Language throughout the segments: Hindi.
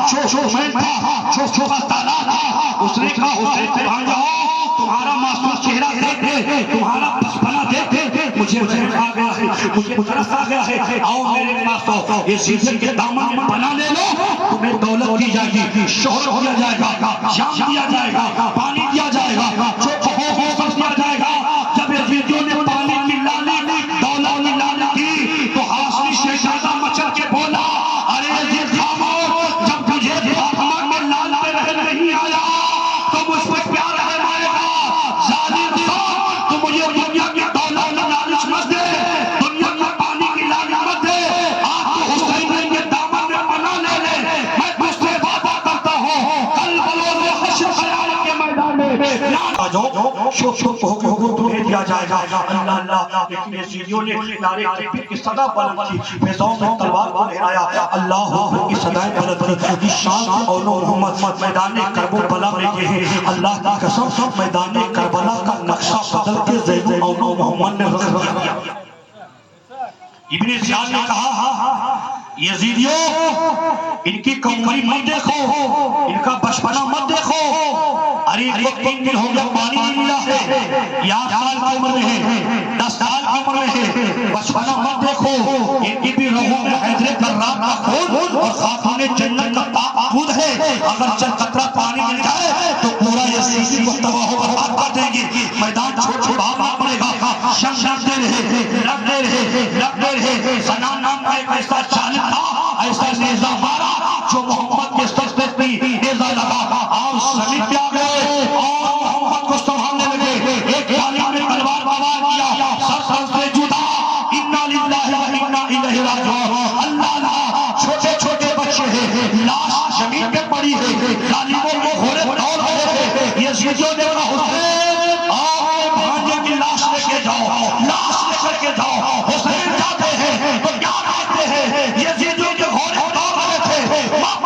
जो मैं था, जो ताला था, उसने कहा हुसैन कहाँ जाओ, तुम्हारा मासूम चेहरा देखे, तुम्हारा बचपना देखे मुझे आ गया है, मुझे तरस आ गया है, आओ मेरे पास आओ, ये सीधे के दामन में बना ले लो, तुम्हें दौलत दी जाएगी, शोहरत दिया जाएगा, जान दिया जाएगा, पानी दिया जाएगा, जो हो सब दिया जाएगा। जब यजीदियों ने पानी की लाली, दौलत की लाली की तो हाशमी शहजादा मचा के बोला, अरे यजीद खामोश, जब तुझे फातिमा के लाल पे रहम नहीं आया तो मुझ पर क्या रहम आएगा। जालिम इंसान, तू मुझे दुनिया की दौलत की लालच मत दे, दुनिया में पानी की लालच मत दे, आज तो हुसैन के दामन में पनाह ले ले। मैं तुझसे वादा करता हूँ, कल बलोज़ हश्र ख़याल के मैदान में आ जाओ, शोक हो तुम्हें दिया जाएगा। अल्लाह अल्लाह, लेकिन यजीदियों ने नारे तकबीर की सदा बुलंद की, फिज़ाओं में तलवार को लहराया, अल्लाह अकबर की सदाएं बुलंद की, शान और मोहम्मद मैदान करबला में ये है। अल्लाह की कसम, मैदान करबला का नक्शा बदल के ज़ैनुल और मोहम्मद ने रख दिया। इब्ने ज़ियाद ने कहा, यजीदियों इनकी कमरी मत देखो, इनका बचपना मत देखो, अरे इनको 3 दिन हो गया पानी नहीं मिला है, 8 साल की उम्र में है, 10 साल की उम्र में है, बचपना मत देखो, इनकी भी रगों में हैदर कर्राम का खून और खातूने जन्नत का ताक़ूद है, अगर चंद कतरा पानी मिल जाए तो पूरा यजीदी को तबाह बर्बाद कर देंगे। मैदान छोड़ भागना पड़ेगा, शम लगते रहे, सना नाम का एक ऐसा चालक था, ऐसा नेज़ा मारा जो मोहम्मद के सर पे नेज़ा लगा, आप समीप आ गए और मोहम्मद को संभालने लगे। एक तालीम ने तलवार बाजार किया, सर से जुदा, इन्ना लिल्लाहि व इन्ना इलैहि राजिऊन। अल्लाह, छोटे छोटे बच्चे हैं, लाश जमीन पे पड़ी है, तालीमों को घोड़े दौड़ रहे हैं, यजीदियों ने कहा हुसैन आप भांजे की लाश लेके जाओ, लाश लेकर के जाओ। हुसैन जाते हैं तो क्या कहते हैं, यजीदियों के घोड़े दौड़ रहे थे, माँ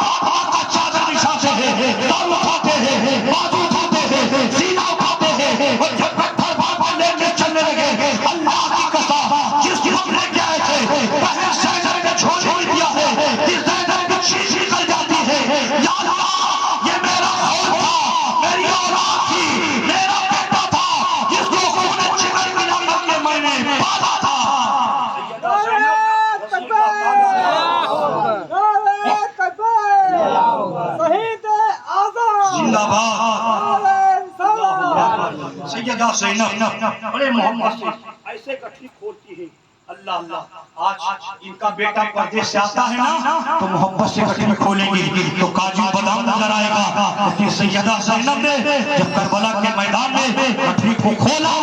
का चादर बिछाते हैं, दम उठाते हैं, बाजू उठाते हैं, सीना उठाते हैं, और जब पत्थर बाबा लेके चलने लगे, अल्लाह की कसम, जिस हम लेके आए थे पहले सैनर ने छोड़ नहीं दिया है, जिस सैनर की चीज निकल जाती है, या अल्लाह ये मेरा खून था, मेरी औलाद थी, मेरा बेटा था, जिसको खून जिगर मिला करके मैंने पाला था। सैयदा ज़ैनब बड़े मोहम्मद से ऐसे गठरी खोलती है, अल्लाह अल्लाह, आज इनका बेटा परदेश से आता है ना तो मोहब्बत से गठरी खोलेंगी तो काजू बादाम नजर आएगा। लेकिन सैयदा ज़ैनब ने जब करबला के मैदान में गठरी को खोला,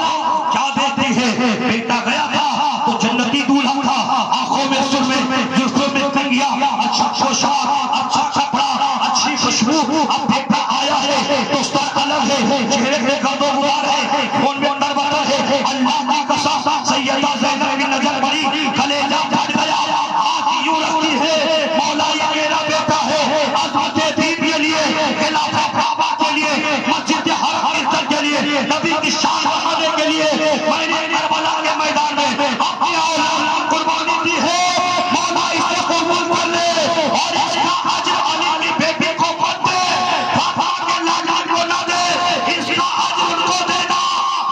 क्या देखती है, बेटा गया था तो जन्नती दूल्हा था, आंखों में सुरमे, जुल्फों में कंगिया, अच्छा पोशाक, अच्छा कपड़ा, अच्छी खुशबू, अब बेटा आया है तो उसका अलग है, चेहरे पे गर्दो गुबार है, खून में तरबता है। अल्लाह की कसम, सैयदा ज़ैनब की नजर पड़ी, कलेजा फट गया, आंख यूं रखती है, मौला ये मेरा बेटा है, अज़मत दीन के लिए, खिलाफत काबा के लिए, मस्जिद हर के लिए, नबी की शान बढ़ाने के लिए मैंने करबला के मैदान में अपनी औलाद कुर्बानी दी है। मौला इसे कबूल कर ले और इसका अजर अली की बेटी को मत दे, पापा के लाला को ना दे, इसका अजर उनको देना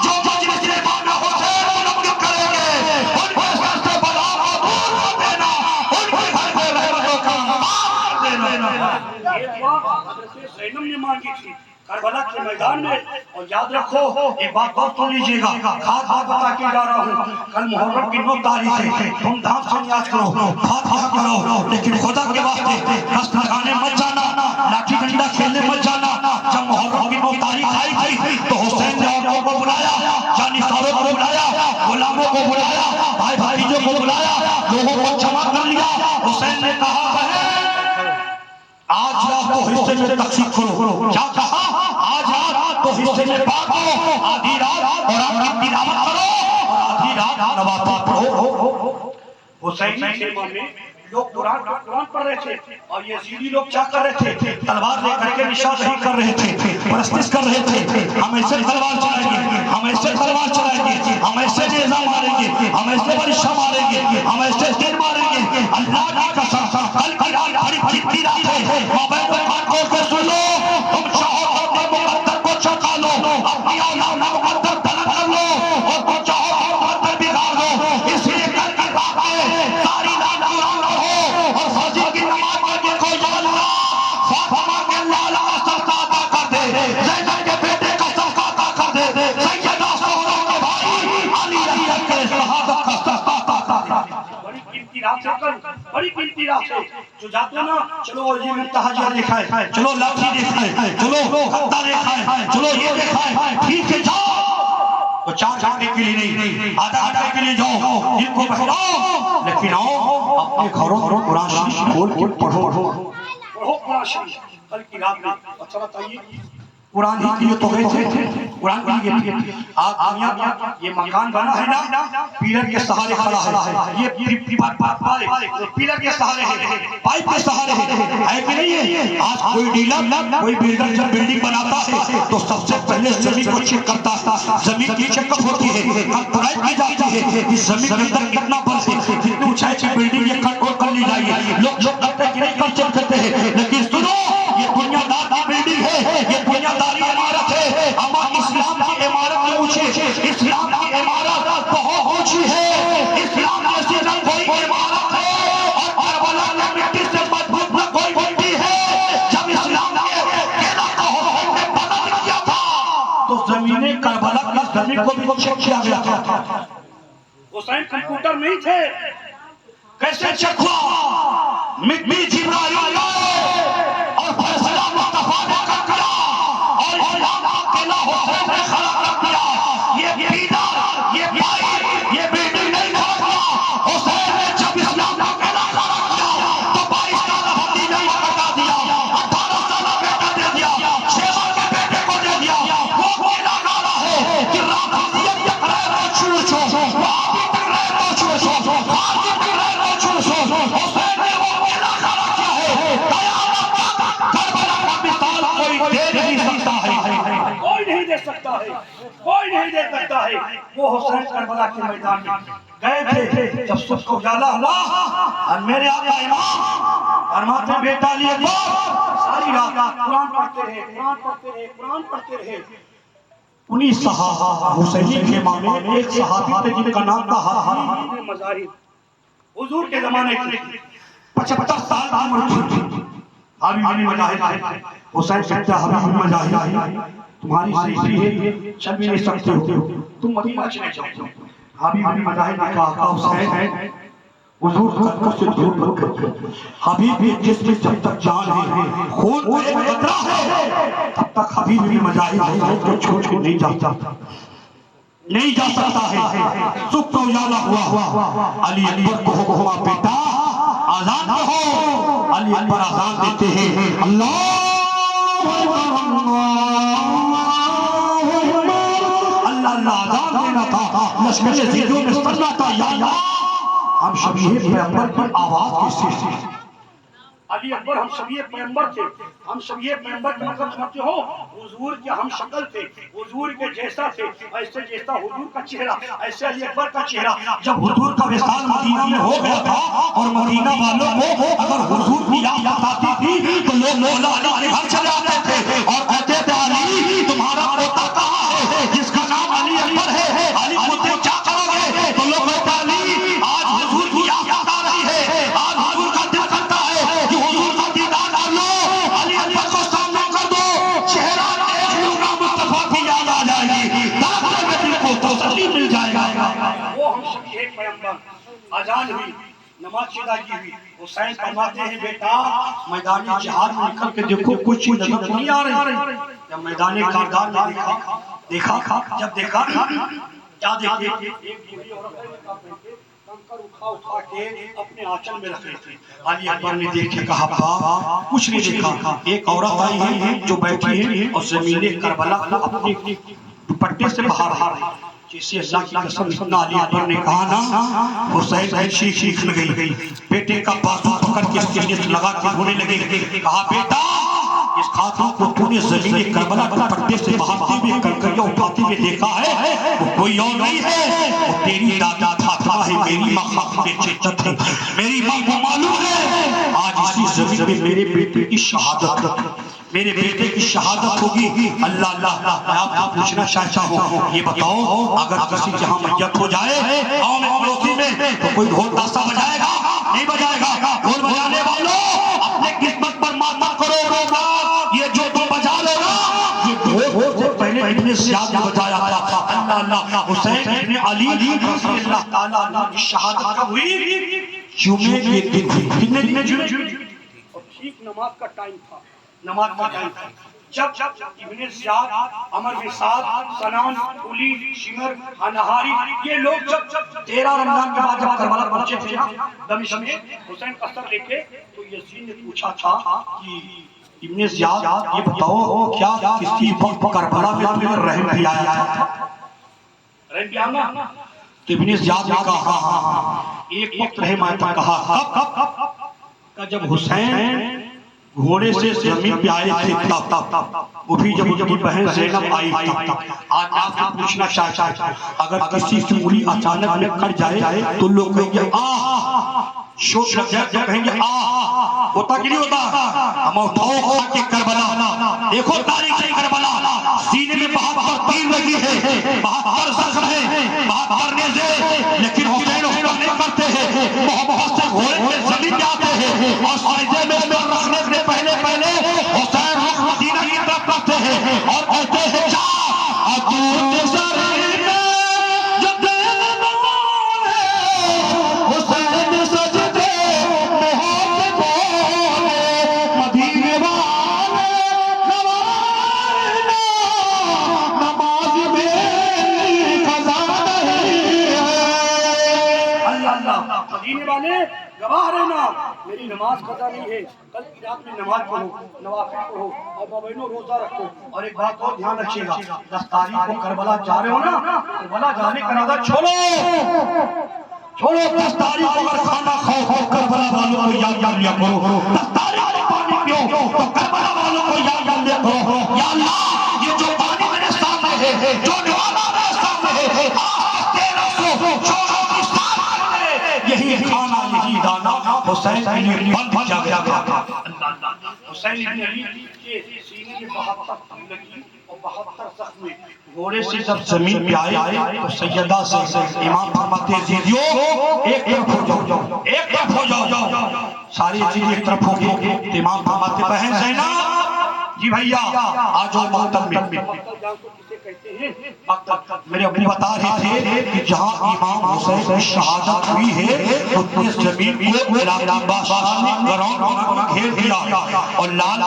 जो मजलिस में हुसैन मुनक्किर करेंगे, उनके सर से बला को दूर कर देना, उनके घर में रहमतों का अंबार कर देना। ये दुआ हज़रत ज़ैनब ने मांगी थी करबला के मैदान में। और याद रखो, एक बात और सुन लीजिएगा, खास बात बता के जा रहा हूँ, कल मुहर्रम की 9 तारीख है, धूमधाम से नियाज करो, फातिहा करो, लेकिन खुदा के वास्ते रस्म लगाने मत जाना, लाठी डंडा खेलने मत जाना। जब मुहर्रम की 9 तारीख आई थी तो हुसैन ने औरतों को बुलाया, जानिसारों को बुलाया, गुलामों को बुलाया, भाई भाईजों को बुलाया, लोगों को जमा कर लिया। हुसैन ने कहा आज रात को हिस्से में तकसीम करो, क्या कहा, आज रात तो हिस्से में बांटो, आधी रात और आपकी तिलावत करो और आधी रात नवाफिल पढ़ो। हुसैन खेमा में लोग कुरान पढ़ रहे थे और ये यजीदी लोग क्या कर रहे थे, तलवार लेकर के निशानदेही कर रहे थे, परस्तिश कर रहे थे। हम ऐसे तलवार चलाएंगे, हम ऐसे तलवार चलाएंगे, हम ऐसे निजाम मारेंगे, हम ऐसे बारिशा मारेंगे, हम ऐसे तीर मारेंगे। अल्लाह की कसम कल की रात बड़ी चिट्ठी रात है। मोबाइल में कान खोल के सुन लो, तुम चाहो अपने मुकद्दर को चौंका लो, अपनी औलाद का मुकद्दर तलब कर लो और तुम चाहो मुकद्दर बिगाड़ दो। इसलिए कल की रात में सारी रात कुरान पढ़ो और फजर की नमाज में देखो या अल्लाह फातिमा के लाला का सदका अता कर दे, ज़ैनब के बेटे का सदका अता कर दे, सैयदा ज़ोहरा के भाई अली अकबर के शहादत का सदका अता कर दे। बड़ी कीमती रात है कल, बड़ी कीमती रात है। जो जाते ना, चलो ये तहज्जुद देखा है, चलो लाठी देखा है, चलो खत्ता देखा है, चलो ये देखा है, ठीक है जाओ। तो 4 घंटे के लिए नहीं, आधा घंटे के लिए जाओ, इनको बहलाओ, लेकिन आओ अपने घरों में कुरान शरीफ खोल के पढ़ो कुरान शरीफ। कल की रात में अच्छा बताइए, कुरान ही के लिए तो गए थे, कुरान के लिए आज दुनिया ये मकान बना है ना, पिलर के सहारे खड़ा है, ये पिलर के सहारे है, पाइप के सहारे है कि नहीं है? आज कोई डीलर, कोई बिल्डर जब बिल्डिंग बनाता है तो सबसे पहले जमीन को चेक करता है, जमीन की चेकअप होती है, खुदाई की जाती है कि जमीन के अंदर कितना बल है, कितनी ऊंचाई की बिल्डिंग ये कंट्रोल कर ली जाएगी। लोग करते कि नहीं कर चेक करते हैं, लेकिन सुनो ये दुनियादार की बिल्डिंग है, ये दुनियादारी इमारत है। अमा इस्लाम की इमारत में ऊंची, इस्लाम की इमारत बहुत ऊंची है, इस्लाम जैसी न कोई इमारत है और करबला की मिट्टी से मजबूत न कोई मिट्टी है। जब इस्लाम ने केला का हुकूमत ने बदल किया था तो जमीने करबला की जमीन को भी चेक किया गया था। हुसैन कंप्यूटर नहीं थे, कैसे चेक हुआ? मिट्टी जिब्राइल आए और फैसला मुस्तफा ने कर दिया और इस्लाम का किला हुसैन ने खड़ा कर दिया। ये पीना, ये भाई, ये बिल्डिंग नहीं खड़ा किया हुसैन ने। जब इस्लाम का किला खड़ा किया तो 22 साल भतीजा को हटा दिया, 18 साल बेटा दे दिया, 6 साल के बेटे को दे दिया। वो किला गाला है कि राफिजियत के खैर को छू छो, वापी के खैर को छू छो, फारसी के खैर को छू छो। हुसैन ने वो किला खड़ा किया है। कयामत तक करबला का मिसाल कोई दे नहीं सकता है, कोई नहीं दे सकता है, कोई नहीं दे सकता है। वो हुसैन करबला के मैदान में गए थे जब सुबह को उजाला हुआ और मेरे आका इमाम फरमाते बेटा अली अकबर सारी रात कुरान पढ़ते रहे, कुरान पढ़ते रहे, कुरान पढ़ते रहे। उन्हीं सहाबा हुसैनी के मामले में एक सहाबी थे जिनका नाम था हाफिज मज़ाहिर। हुजूर के जमाने के 75 साल की उम्र थी। हाफिज मज़ाहिर हुसैन कहता हाफिज मज़ाहिर तुम्हारी स्त्री है, चल भी नहीं सकते हो, तुम मदीना चले जाओ। हाफिज मज़ाहिर ने कहा हुसैन हुजूर कदमों से दूर मत करो। हबीब जिसमें जब तक जान है, खून एक कतरा है, तब तक हबीब मज़ाहिर हुसैन को छोड़ के नहीं जा सकता है। सुख को उजाला हुआ, अली अकबर को हुआ बेटा आजान हो। अली अकबर आजान देते हैं, अल्लाह अल्लाह आजान देना था, लश्कर ज़ीदों में सन्ना था, या अल्लाह हम शबीह पैगंबर की आवाज कैसे? अली अकबर हम शबीह पैगंबर थे, हम शबीह पैगंबर का मतलब समझते हो? हुजूर के हम शक्ल थे, हुजूर के जैसा थे, ऐसे जैसा हुजूर का चेहरा, ऐसे अली अकबर का चेहरा। जब हुजूर का विसाल मदीना में हो गया था और मदीना वालों को अगर हुजूर की याद आती थी तो लोग मौला अली के घर चले आते थे और कहते थे अली तुम्हारा पोता कहाँ है जिसका नाम अली अकबर है, अली पोते क्या करोगे? तो लोग कहते अली आज हुजूर की याद आ रही है, आज हुजूर का दिल करता है कि हुजूर का दीदार कर लो, अली अकबर को सामने कर दो, चेहरा देख लूंगा, मुस्तफा की याद आ जाएगी, दिल को तसल्ली मिल जाएगा। वो हम शबीह पैगंबर। अजान हुई, नमाज अदा की हुई। हुसैन फरमाते हैं बेटा मैदानी जिहाद में निकल के देखो कुछ नजर नहीं आ रही। जब मैदानी कारदार में देखा जब देखा क्या देखे, एक बूढ़ी औरत कंकर उठा के अपने आंचल में रख रही थी। अली अकबर ने देख के कहा कुछ नहीं देखा, एक औरत आई है जो बैठी है और ज़मीन करबला को अपने दुपट्टे से बाहर जैसे अल्लाह की कसम इतना अली अकबर ने कहा ना, हुसैन ऐसी चीख गई, बेटे का बाजू पकड़ के सीने से लगा के रोने लगे। कहा बेटा, इस खातून को तूने ज़मीन करबला के पट्टे से बहाते हुए कंकरियां उठाते हुए देखा है, वो कोई और नहीं है, वो तेरी दादा फातिमा है, मेरी माँ खातून चित्त है। मेरी माँ को मालूम है आज इसी जमीन में मेरे बेटे की शहादत, मेरे बेटे की शहादत होगी। अल्लाह अल्लाह, मैं आपसे पूछना चाहता हूँ, ये बताओ अगर किसी जहाँ मैयत हो जाए गाँव में पड़ोसी में, तो कोई ढोल ताशा बजाएगा? नहीं बजाएगा। ढोल बजाने वालों, अपने किस्मत पर मात करो, ये जो तुम बजा लो ना, ये ढोल से पहले इतने ज़्यादा बजाया था। अल्लाह अल्लाह, हुसैन इब्न अली अल्लाह ताला की शहादत कब हुई? जुमे के दिन हुई। कितने दिन जुमे? और ठीक नमाज का टाइम था, नमाज का टाइम था। जब इब्ने ज़ियाद, अमर बिन साद, सनान, उली, शिमर, अनहारी, ये लोग जब 13 रमजान के बाद जब करबला पहुंचे थे ना दमिश्क में, हुसैन का सर लेके, तो यजीद ने पूछा था कि इब्ने ज़ियाद, ये बताओ क्या किसी वक्त करबला में तुम्हें रहम भी आया था? रहम भी आया ना? तो इब्ने ज़ियाद ने कहा हाँ, एक वक्त रहम आया था। कहा जब हुसैन घोड़े से जमीन पे आए थे तब, वो भी जब उनकी बहन ज़ैनब आई तब। आज आपसे पूछना चाहता है, अगर किसी की उंगली अचानक में कट जाए तो लोग कहेंगे आ, शोक लग जाए तो कहेंगे आ, होता कि नहीं होता? हम उठाओ के करबला, देखो तारीख है करबला, सीने में 72 तीर लगी है, 72 जख्म है, 72 नेज़े, लेकिन हुसैन हुक्म नहीं करते हैं, मोहब्बत से घोड़े पे जमीन पे आते हैं और सजदे में रखने से पहले हुसैन रुख मदीना की तरफ करते हैं और कहते हैं जा हुसैन सजदे मोहब्बत बोले मदीने वाले नवाजना, नमाज में कज़ा नहीं है। अल्लाह अल्लाह, मदीने वाले गवाह रहना, मेरी नमाज कज़ा नहीं है। कल की रात में नमाज पढ़ो, नवाफिल पढ़ो और मबैनो रोजा रखो। और एक बात और ध्यान रखिएगा, 10 तारीख को करबला जा रहे हो ना, करबला जाने का इरादा छोड़ो। 10 तारीख को अगर खाना खाओ करबला वालों को याद कर लिया करो। 10 तारीख को पानी पियो तो करबला वालों को याद कर लिया करो। या अल्लाह, ये जो पानी मेरे सामने है, जो निवाला मेरे सामने है, यही खाना यही दाना हुसैन के लिए बंद किया गया था। हुसैन इब्न अली के सीने में 72 तीर लगी और 72 जख्म हुए। घोड़े से जब जमीन पे आए तो सैयदा से इमाम फरमाते ज़ीदियो एक तरफ हो जाओ, एक तरफ हो जाओ, सारी चीज एक तरफ हो गई। इमाम फरमाते बहन ज़ैनब जी भैया आ जाओ मकतल में। मेरे अब्बू बता रहे थे कि जहाँ इमाम हुसैन की शहादत हुई है उतने जमीन को इलाका बादशाह ने ग्राउंड घेर दिया और लाल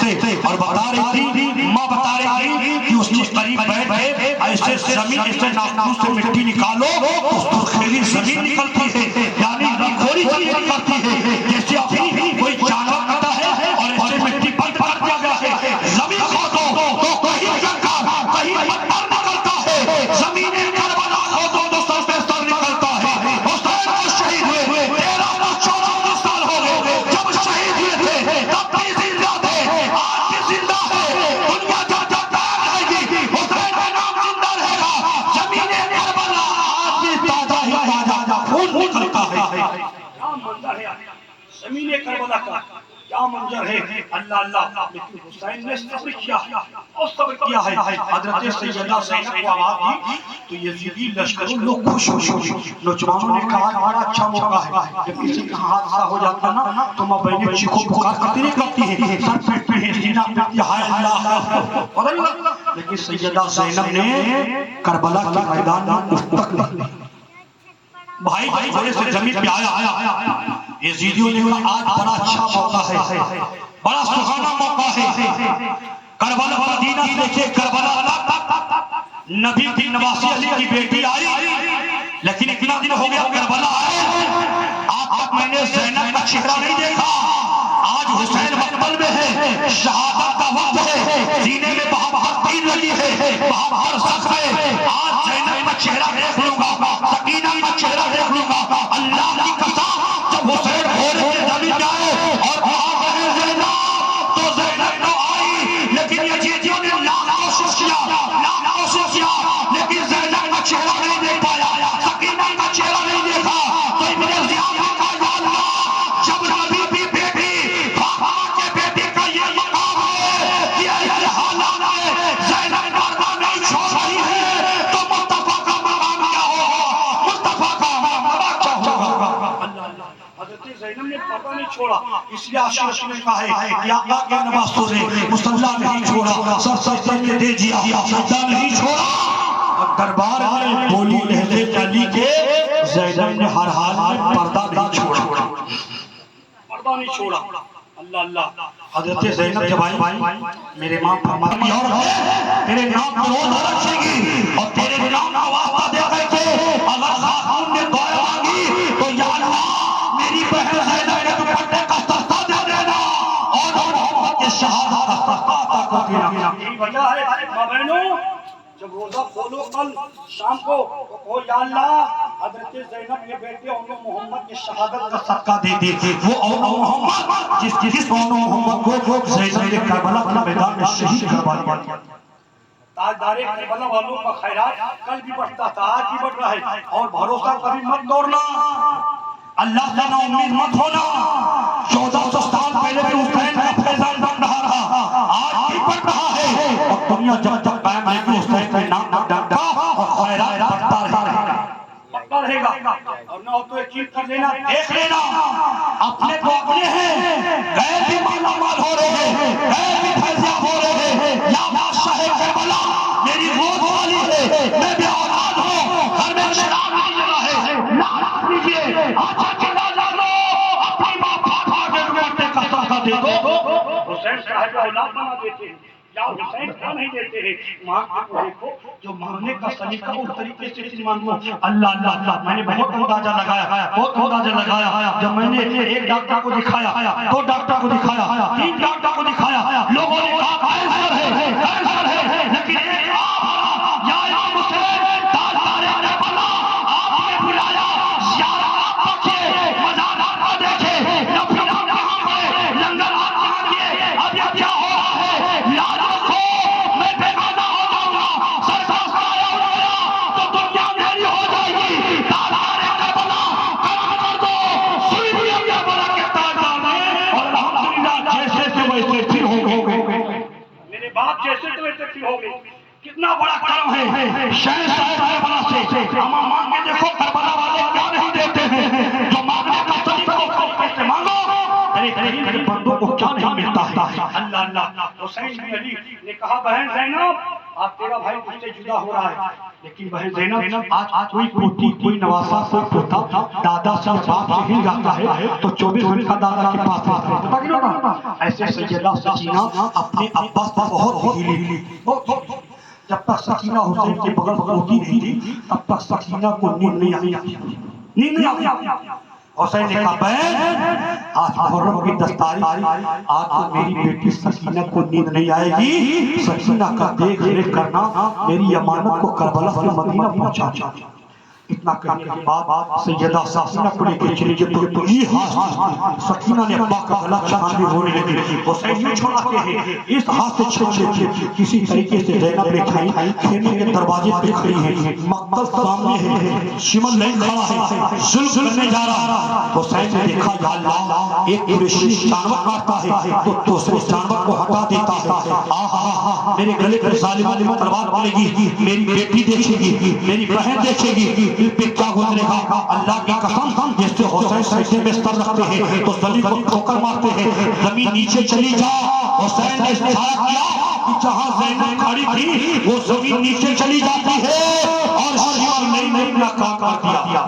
से, और बता रही थी माँ बता रही थी कि उसके करीब बैठ गए, ऐसे जमीन ऐसे नाखून से मिट्टी निकालो तो सुर्खीली जमीन निकलती है, यानी लखोरी जमीन निकलती है, जैसे अभी कोई जानवर करता है और ऐसे मिट्टी बंद कर दिया गया है। जमीन खोदो तो कहीं कंकर कहीं पत्थर निकलता है, जमीन करबला खोदो तो सर पे सर निकलता है। हुसैन को शहीद हुए 13-14 साल हो गए, जब शहीद हुए थे तब भी जिंदा थे, आज भी जिंदा है। दुनिया जो जो तैयार रहेगी हुसैन का नाम जिंदा रहेगा। जमीन करबला आज भी ताजा ही ताजा खून निकलता है। क्या मंजर है जमीन करबला का, क्या मंजर है। अल्लाह अल्लाह, लेकिन हुसैन ने सब्र किया और सब्र किया है। हजरत सैयदा ज़ैनब को आवाज़ दी तो यजीदी लश्कर लोग खुश हो गए। नौजवानों ने कहा बड़ा अच्छा मौका है, जब किसी का हादसा हो जाता ना तो माँ बहनें चीखो पुकार करती नहीं करती है, सर पेट पे है, सीना पे हाय अल्लाह। लेकिन सैयदा ज़ैनब ने करबला के मैदान में उफ तक नहीं, भाई घोड़े से जमीन पे आया। यजीदियों ने कहा आज बड़ा अच्छा मौका है, बड़ा सुहाना मौका है। करबला मदीना से लेके करबला नबी की नवासी अली की बेटी आई, लेकिन इतना दिन हो गया करबला आए, आज तक मैंने ज़ैनब का चेहरा नहीं देखा। आज हुसैन मकबल में है, शहादत का वक्त है, सीने में 72 तीर लगी है, 72 सख्त है। आज ज़ैनब का चेहरा देख लूंगा, सकीना का चेहरा देख लूंगा। अल्लाह की कसम, जब हुसैन घोड़े पे जमीन जाए और कहा बहन ज़ैनब, तो ज़ैनब तो आई, लेकिन यजीदियों ने लाख कोशिश किया, लेकिन ज़ैनब का चेहरा नहीं देख पाया, सकीना का चेहरा नहीं देखा। तो इब्ने ज़ियाद ने कहा, या अल्लाह, जब नबी की बेटी फातिमा के बेटे का ये मकाम है, ये हालात है, ज़ैनब पर्दा नहीं छोड़ रही है, तो मुस्तफा का मकाम क्या होगा? मुस्तफा का मकाम क्या होगा? हज़रत ज़ैनब ने पर्दा नहीं छोड़ा, इसलिए आशिक़ रसूल ने कहा है कि आका के नवासों ने मुसल्ला नहीं छोड़ा, सर सजदे में दे दिया, सजदा नहीं छोड़ा। और दरबार में बोली लहज़े जाली के ज़ैनब ने हर हाल में पर्दा नहीं छोड़ा, पर्दा नहीं छोड़ा। अल्लाह अल्लाह। हज़रत ज़ैनब जब आई, मेरे मां फरमाती है, और तेरे नाम पे रोज़ा रखेगी और तेरे नाम का वास्ता दे करके अगर खातून ने दुआ मांगी तो या अल्लाह, मेरी बहन ज़ैनब ने दुपट्टे का सस्ता दे देना और मोहम्मद के शहादत का सस्ता अता कर देना। यही वजह है मां बहनों, जब रोजा खोलो कल शाम को तो कहो, या अल्लाह, हज़रत ज़ैनब के बेटे और मोहम्मद की शहादत का सदका दे दे। वो और मोहम्मद जिस मोहम्मद को ज़ैनब ने करबला के मैदान में शहीद करवा दिया। ताजदारे करबला वालों का खैरात कल भी बढ़ता था, आज भी बढ़ रहा है। और भरोसा कभी मत तोड़ना, अल्लाह से ना उम्मीद मत होना। 1400 साल पहले भी हुसैन का फैज़ान बन रहा था, आज भी बढ़ रहा है। और दुनिया जब तक कायम रहेगी हुसैन के नाम का डंडा और खैरात बढ़ता रहेगा। और ना हो तो एक चीज कर लेना, देख लेना, अपने को अपने हैं, गैर भी माला माल हो रहे हैं, गैर भी फैज़याब हो रहे हैं। या बादशाह करबला मेरी गोद वाली है, मैं भी औलाद हूँ, घर में चिराग नहीं जला है, लानत कीजिए, अच्छा चिल्ला जा लो, अपनी माँ फातिमा के दुपट्टे का सदका दे दो। हुसैन साहब औलाद बना देते हैं, या हुसैन का नहीं देते हैं। माँ को देखो, जो मांगने का सलीका उस तरीके से चीज मांगो। अल्लाह अल्लाह अल्लाह, मैंने बहुत अंदाजा लगाया, बहुत अंदाजा लगाया। जब मैंने एक डॉक्टर को दिखाया, 2 डॉक्टर को दिखाया, 3 डॉक्टर को दिखाया, लोगों ने कहा कैंसर है, कैंसर है, लेकिन एक आप या इमाम हुसैन ताजदारे करबला, आपने बुलाया, ज़ियारत आप रखिए, मज़ार को देखिए, नफी आप कहाँ गए, लंगर आप कहाँ दिए, अब ये क्या हो रहा है? लाल रखो, मैं बेगाना हो जाऊंगा, सरकार से आया उठाया तो दुनिया मेरी हो जाएगी। ताजदारे करबला करम कर दो, सुनी भी अब करबला के ताजदार में, और अल्हम्दुलिल्लाह जैसे थे वैसे फिर हो गए। मेरे बाप जैसे थे वैसे फिर हो गए। कितना बड़ा करम है शहंशाह करबला से। हम मांग के देखो, करबला वाले क्या नहीं देते हैं, जो मांगने का तरीका कैसे मांगो, तेरे बंदों को क्या नहीं मिलता है। अल्लाह अल्लाह। हुसैन बिन अली ने कहा, बहन ज़ैनब, आज तेरा भाई तुझसे जुदा हो रहा है, लेकिन बहन ज़ैनब, आज कोई पोती, कोई नवासा, कोई पोता दादा से बाप से ही जाता है तो 24 घंटा दादा के पास रहता है। ऐसे सैयदा सकीना अपने अब्बा से बहुत हिली, जब तक सकीना हुसैन के बगल होती नहीं थी तब तक सकीना को नींद नहीं आई, नींद नहीं आई। हुसैन ने कहा, बहन, आज मुहर्रम की 10 तारीख, आज तो मेरी बेटी सकीना को नींद नहीं आएगी, सकीना का देख रेख करना, मेरी अमानत को करबला से मदीना पहुंचा। इतना कहने के बाद सैयदा सकीना को लेकर चली गई। तो ये हाथ सकीना ने अब्बा का गला छाने होने लगी। हुसैन यूं छुड़ाते हैं, इस हाथ से छीन लेते, किसी तरीके से ज़ैनब ने खाई, खेमे के दरवाजे पे खड़ी है, मक्तल सामने है, शिमल नहीं खड़ा है, जुल्म करने जा रहा। हुसैन ने देखा, या अल्लाह, एक कुरैशी जानवर काटता है तो दूसरे जानवर को हटा देता है। आहा, मेरे गले पे ज़ालिमों की तलवार पड़ेगी, मेरी बेटी देखेगी, मेरी बहन देखेगी, पे क्या गुजरेगा। अल्लाह की कसम, जैसे हुसैन सीने में सर रखते हैं तो जमीन को ठोकर मारते हैं, जमीन नीचे चली जा। हुसैन ने इशारा किया कि जहां ज़ैनब खड़ी थी वो जमीन नीचे चली जाती है, और शिमर ने अपना काम कर दिया,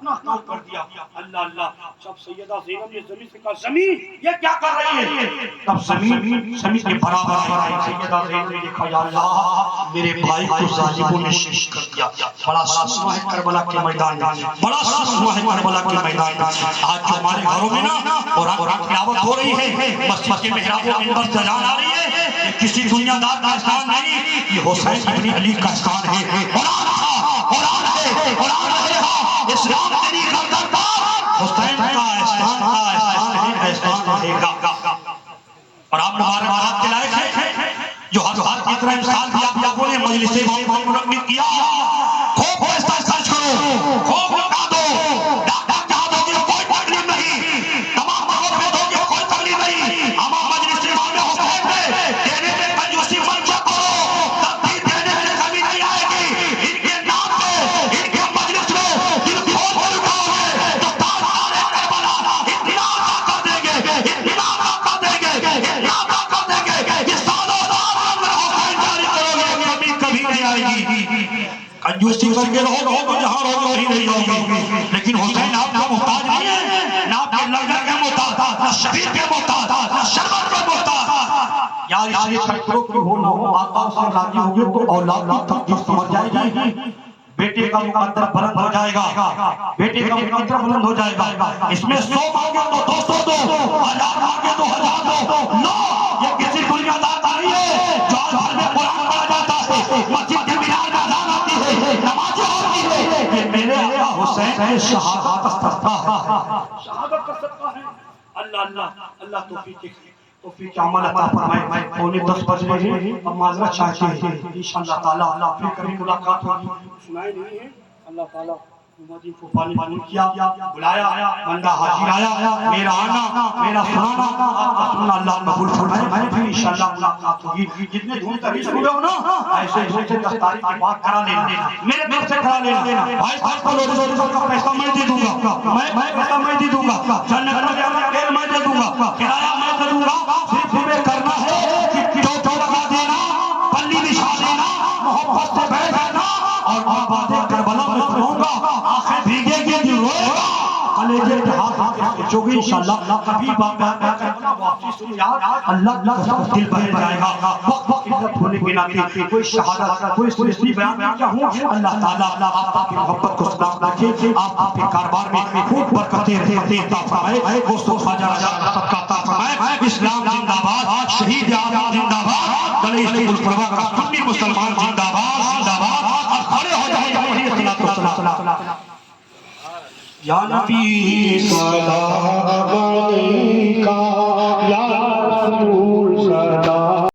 नाकाम कर दिया। अल्लाह अल्लाह। जब सैयदा ज़ैनब ने ज़मीन से कहा, ज़मीन ये क्या कर रही है, तब ज़मीन के बराबर आई। सैयदा ज़ैनब ने देखा, या अल्लाह, मेरे भाई को ज़ालिमों ने शहीद कर दिया। बड़ा सुना है करबला के मैदान में, बड़ा सुना है करबला के मैदान में। आज जो हमारे घरों में ना कुरान की तिलावत हो रही है, मस्जिद के मेहराबों में मिंबर से अज़ान आ रही है, ये किसी दुनियादार का स्थान नहीं, ये हुसैन इब्न अली का स्थान है। कुरान था, कुरान है, कुरान रहेगा, इस्लाम तेरी गर्दन पर हुसैन का स्थान रहेगा। और आप मुबारकबाद के लायक हैं जो हर इतना इंसान भी आप लोगों ने मजलिस मुनक्किद किया। खूब पैसा खर्च करो, खूब लगा दो, डॉक्टर कहा दोगे कोई तकलीफ नहीं, तमाम मगों पे दोगे कोई तकलीफ नहीं। हम मजलिस इमाम हुसैन में देने में कंजूसी मत करो, तकलीफ देने में कमी नहीं आएगी। इनके नाम पे, इनके मजलिस में दिल खोल कर उठाओगे तो ताजदार करबला इतना अता कर देंगे, इतना अता कर देंगे, इतना अता कर देंगे कि सालों साल हुसैन जारी करोगे, कभी कभी नहीं आएगी। कंजूसी करके रहो तो जहां रहो वहीं नहीं रहोगे, लेकिन हुसैन आपका मोहताज नहीं है, ना आपके लंगर के मोहताज, ना शरीर के मोहताज, ना शरबत के मोहताज। यार इसलिए छठों की हो ना हो आका से राजी होगे तो औलाद की तकदीर समझ जाएगी। बेटे का मुकद्दर बुलंद हो जाएगा, बेटे का मुकद्दर बुलंद हो जाएगा। इसमें 100 मांगे तो 200 दो, 1000 मांगे तो 1000 दो। नो, ये किसी दुनियादार का नहीं है जो आज घर में कुरान पढ़ा जाता है, मस्जिद के मीनार में अज़ान आती है, नमाज़ होती है, ये मेरे आका हुसैन की शहादत का सदका है, शहादत का सदका है। अल्लाह अल्लाह अल्लाह तौफीक अमल अता फरमाए। पौने 10 बज रहे हैं, अब माजरत चाहते हैं, इंशाअल्लाह ताला फिर कभी मुलाकात होगी। सुनाई नहीं है, अल्लाह ताला मुमदी को पानी किया, बुलाया, बंदा हाजिर आया, मेरा आना, मेरा सुनाना, आपका सुनना अल्लाह कबूल फरमाए। मैं भी इंशाअल्लाह मुलाकात होगी। जितने धूम तभी सुन रहे हो ना, ऐसे धूम से 10 तारीख की बात करा लेना, मेरे तरफ से करा लेना। भाई साहब को लोग का पैसा मैं दे दूंगा, मैं पैसा मैं दे दूंगा, जन्नत में जाना तेल मैं दे दूंगा, किराया मैं दे दूंगा। सिर्फ तुम्हें करना है कि चौथो लगा देना, पल्ली बिछा देना, मोहब्बत से बैठना और बातें करबला में सुनाऊंगा। आंखें भीगेगी, दिल रोएगा, कलेजे पे हाथ सोचोगे इंशाअल्लाह। कभी करबला वापसी सुन यार, अल्लाह का दिल बह जाएगा। वक्त वक्त इज्जत होने के नाते कोई शहादत, कोई सुस्ती बयान नहीं चाहूं। अल्लाह ताला आपकी मोहब्बत को सलाम रखे, आपके कारोबार में खूब बरकतें अता फरमाए, वो सुख ख्वाजा सबका अता फरमाए। इस्लाम जिंदाबाद, शहीद आज़म जिंदाबाद, गले इस्लाम परवाह सुन्नी मुसलमान जिंदाबाद जिंदाबाद। और खड़े हो जाइए या नबी सलाम